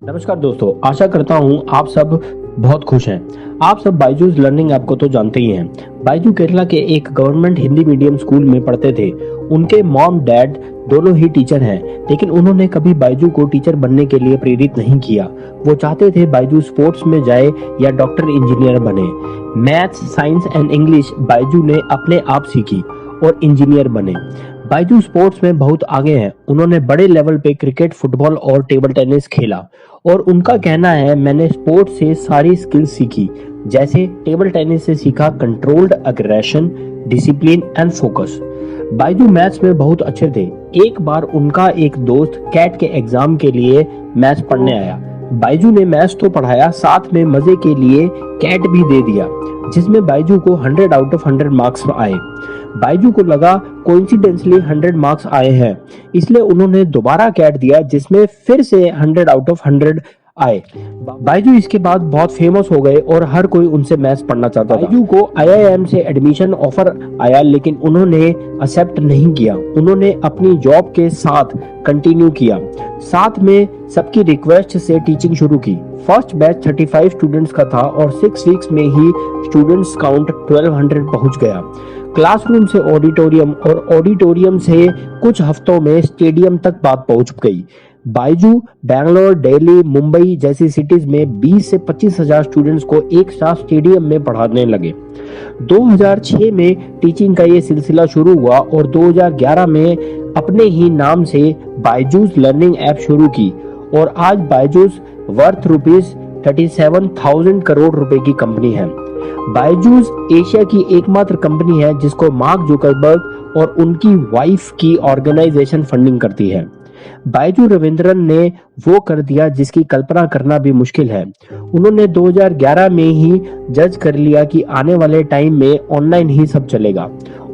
नमस्कार दोस्तों, आशा करता हूँ आप सब बहुत खुश हैं। आप सब बायजूस लर्निंग ऐप को तो जानते ही हैं। बायजू केरला के एक गवर्नमेंट हिंदी मीडियम स्कूल में पढ़ते थे। उनके मॉम डैड दोनों ही टीचर हैं, लेकिन उन्होंने कभी बायजू को टीचर बनने के लिए प्रेरित नहीं किया। वो चाहते थे बायजू स्पोर्ट्स में जाए या डॉक्टर इंजीनियर बने। Maths, science and English Byju ने अपने आप सीखी और इंजीनियर बने। बायजू स्पोर्ट्स में बहुत आगे हैं। उन्होंने बड़े लेवल पे क्रिकेट, फुटबॉल और टेबल टेनिस खेला और उनका कहना है, मैंने स्पोर्ट्स से सारी स्किल्स सीखी। जैसे टेबल टेनिस से सीखा controlled aggression, discipline and focus. Byju maths में बहुत अच्छे थे। एक बार उनका एक दोस्त कैट के एग्जाम के लिए मैथ्स पढ़ने आया। बायजू ने मैथ्स तो पढ़ाया, साथ में मजे के लिए कैट भी दे दिया, जिसमें बायजू को 100 आउट ऑफ 100 मार्क्स आए। बायजू को लगा कोइंसिडेंटली 100 मार्क्स आए हैं, इसलिए उन्होंने दोबारा कैट दिया, जिसमें फिर से 100 आउट ऑफ 100 आए। बायजू इसके बाद बहुत फेमस हो गए और हर कोई उनसे मैथ्स पढ़ना चाहता था। बायजू को आईआईएम से एडमिशन ऑफर आया, लेकिन उन्होंने एक्सेप्ट नहीं किया। उन्होंने अपनी जॉब के साथ कंटिन्यू किया, साथ में सबकी रिक्वेस्ट से टीचिंग शुरू की। फर्स्ट बैच 35 स्टूडेंट्स का था और 6 वीक्स में ही स्टूडेंट्स काउंट 1200 पहुंच गया। क्लासरूम से ऑडिटोरियम और ऑडिटोरियम से कुछ हफ्तों में स्टेडियम तक बात पहुंच गई। बायजू बैंगलोर, दिल्ली, मुंबई जैसी सिटीज में 20 से 25 हजार स्टूडेंट्स को एक साथ स्टेडियम में पढ़ाने लगे। 2006 में टीचिंग का ये सिलसिला शुरू हुआ और 2011 में अपने ही नाम से बायजूस लर्निंग ऐप शुरू की और आज बायजूस वर्थ ₹37,000 करोड़ रुपए की कंपनी है। बायजूस एशिया की एकमात्र कंपनी है जिसको मार्क जुकरबर्ग और उनकी वाइफ की ऑर्गेनाइजेशन फंडिंग करती है। बायजू रविंद्रन ने वो कर दिया जिसकी कल्पना करना भी मुश्किल है। उन्होंने 2011 में ही जज कर लिया कि आने वाले टाइम में ऑनलाइन ही सब चलेगा।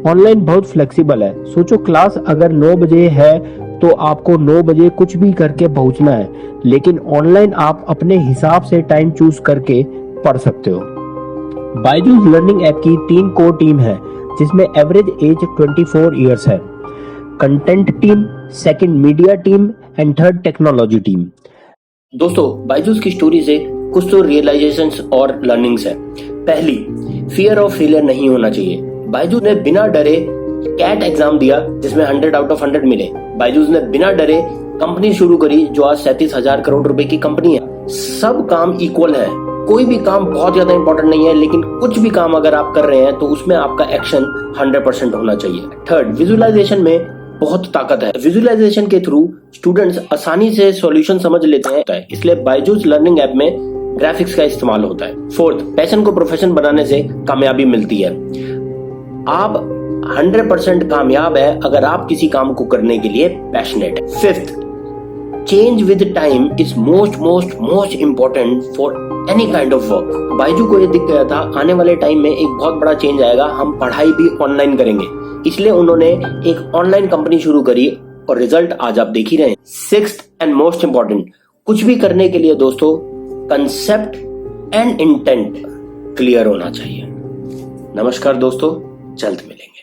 ऑनलाइन बहुत फ्लेक्सिबल है। सोचो, क्लास अगर 9 बजे है तो आपको 9 बजे कुछ भी करके पहुंचना है, लेकिन ऑनलाइन आप अपने हिसाब से टाइम चूज करके पढ़ सकते हो। बायजूस लर्निंग ऐप की 3 कोर टीम है, जिसमें एवरेज एज 24 इयर्स है। Content team, second media team and third technology team. दोस्तों, बायजूस की स्टोरी से कुछ तो रियलाइजेशंस और लर्निंग्स है। पहली, फियर ऑफ फेलियर नहीं होना चाहिए। बायजूस ने बिना डरे कैट एग्जाम दिया, जिसमें 100 आउट ऑफ 100 मिले। बायजूस ने बिना डरे कंपनी शुरू करी, जो आज 37,000 करोड़ रुपए की कंपनी है। सब काम इक्वल है, कोई भी काम बहुत ज्यादा इंपॉर्टेंट नहीं है, लेकिन कुछ भी काम अगर आप कर रहे हैं तो उसमें आपका एक्शन 100% होना चाहिए। थर्ड, विजुअलाइजेशन में बहुत ताकत है। विजुअलाइजेशन के थ्रू स्टूडेंट्स आसानी से सॉल्यूशन समझ लेते हैं, इसलिए बायजूस लर्निंग ऐप में ग्राफिक्स का इस्तेमाल होता है। फोर्थ, पैशन को प्रोफेशन बनाने से कामयाबी मिलती है। आप 100% कामयाब है अगर आप किसी काम को करने के लिए पैशनेट है। Fifth, change with time is most important for any kind of work. Byju को ये दिख गया था आने वाले टाइम में एक बहुत बड़ा चेंज आएगा, हम पढ़ाई भी ऑनलाइन करेंगे, इसलिए उन्होंने एक ऑनलाइन कंपनी शुरू करी और रिजल्ट आज आप देख ही रहे हैं। सिक्स्थ एंड मोस्ट इंपॉर्टेंट, कुछ भी करने के लिए दोस्तों कंसेप्ट एंड इंटेंट क्लियर होना चाहिए। नमस्कार दोस्तों, जल्द मिलेंगे।